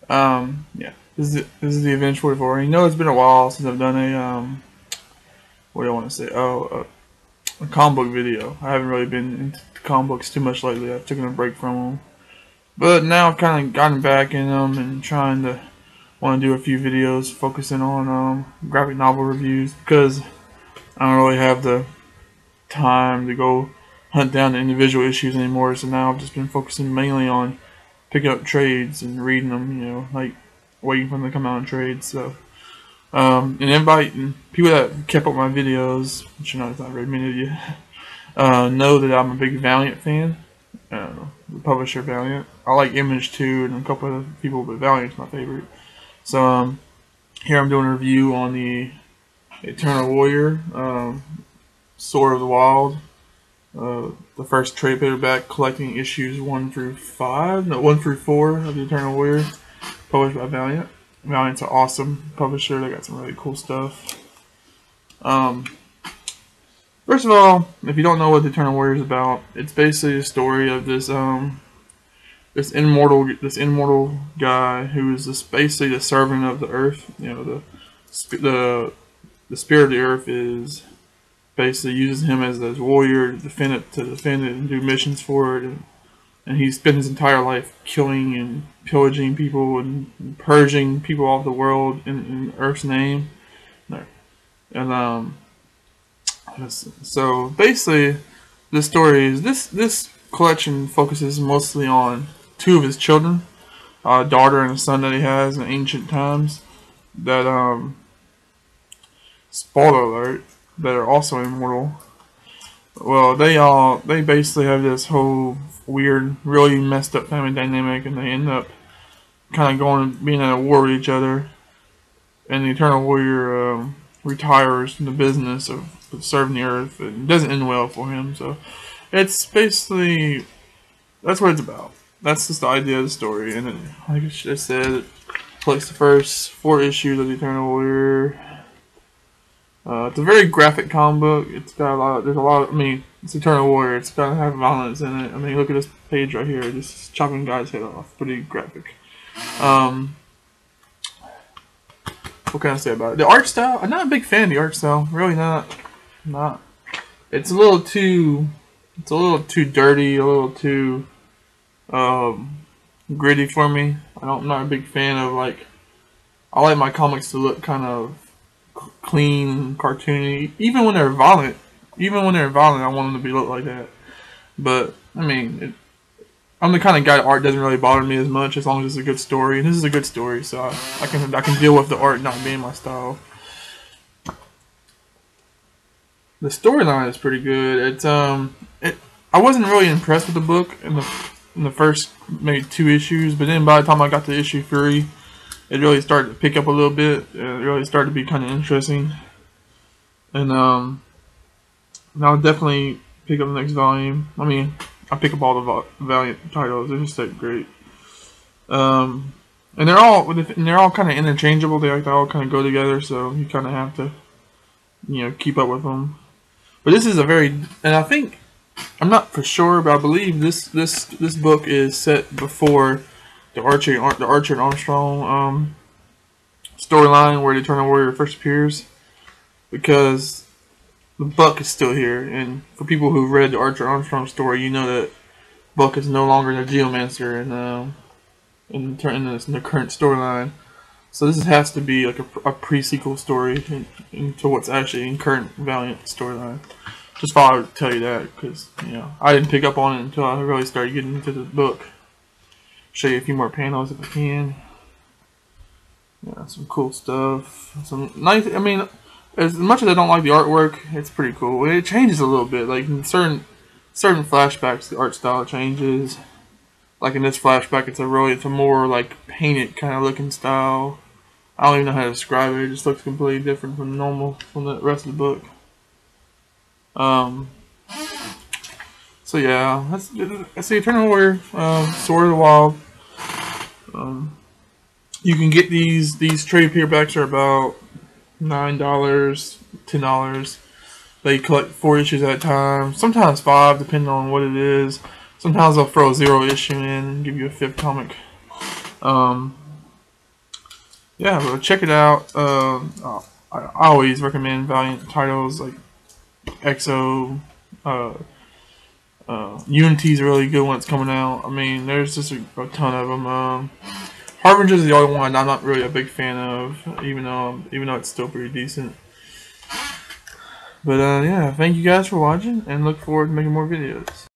Yeah, this is the Avenged 44. You know, it's been a while since I've done a what do I want to say? Oh, a comic book video. I haven't really been into comic books too much lately. I've taken a break from them, but now I've kind of gotten back in them and trying to want to do a few videos focusing on graphic novel reviews because I don't really have the time to go hunt down the individual issues anymore. So now I've just been focusing mainly on picking up trades and reading them. You know, like waiting for them to come out in trades. So and inviting people that kept up my videos, which I know it's not very many of you, know that I'm a big Valiant fan. The publisher Valiant. I like Image too, and a couple of people, but Valiant's my favorite. So here I'm doing a review on the Eternal Warrior, Sword of the Wild, the first trade paperback collecting issues 1 through 4 of the Eternal Warrior, published by Valiant. Valiant's an awesome publisher. They got some really cool stuff. First of all, if you don't know what the Eternal Warrior is about, it's basically a story of this immortal guy who is basically the servant of the earth. You know, the spirit of the earth is basically uses him as his warrior to defend it and do missions for it, and he spent his entire life killing and pillaging people and purging people off the world in Earth's name. And so basically, the story is this collection focuses mostly on two of his children, a daughter and a son that he has in ancient times. That spoiler alert, that are also immortal. Well, they basically have this whole weird, really messed up family dynamic, and they end up kind of being at a war with each other. And the Eternal Warrior retires from the business of serving the Earth, and it doesn't end well for him. So it's basically that's what it's about. That's just the idea of the story, and like I should have said, it collects the first 4 issues of the Eternal Warrior. It's a very graphic comic book. It's got a lot. There's a lot. I mean, it's Eternal Warrior. It's got to have violence in it. I mean, look at this page right here. Just chopping guys' head off. Pretty graphic. What can I say about it? The art style. I'm not a big fan of the art style. Really not. Not. It's a little too. It's a little too dirty. A little too gritty for me. I'm not a big fan of like. I like my comics to look kind of clean, cartoony. Even when they're violent, I want them to look like that. But I mean, I'm the kind of guy that art doesn't really bother me as much as long as it's a good story. And this is a good story, so I can deal with the art not being my style. The storyline is pretty good. It's I wasn't really impressed with the book in the first maybe 2 issues, but then by the time I got to issue 3. It really started to pick up a little bit. It really started to be kind of interesting. And I'll definitely pick up the next volume. I mean, I pick up all the Valiant titles. They're just like great. And they're all kind of interchangeable. They all kind of go together, so you kind of have to, keep up with them. But this is and I think, I'm not for sure, but I believe this book is set before the Archer and Armstrong storyline where the Eternal Warrior first appears, because the Buck is still here, and for people who've read the Archer Armstrong story, you know that Buck is no longer the Geomancer in the current storyline. So this has to be like a pre-sequel story into what's actually in current Valiant storyline. Just thought I would tell you that, because I didn't pick up on it until I really started getting into the book. Show you a few more panels if I can. Yeah, some cool stuff. Some nice. I mean, as much as I don't like the artwork, it's pretty cool. It changes a little bit. Like in certain flashbacks, the art style changes. Like in this flashback, it's a more like painted kind of looking style. I don't even know how to describe it. It just looks completely different from the rest of the book. So yeah, that's the Eternal Warrior, Sword of the Wild. You can get these trade paperbacks are about $9, $10. They collect 4 issues at a time, sometimes 5, depending on what it is. Sometimes they'll throw a 0 issue in and give you a 5th comic. yeah, but check it out. I always recommend Valiant titles like EXO. Uh, Unity's a really good one that's coming out. I mean, there's just a ton of them. Harbinger's the only one I'm not really a big fan of, even though it's still pretty decent. But yeah, thank you guys for watching, and look forward to making more videos.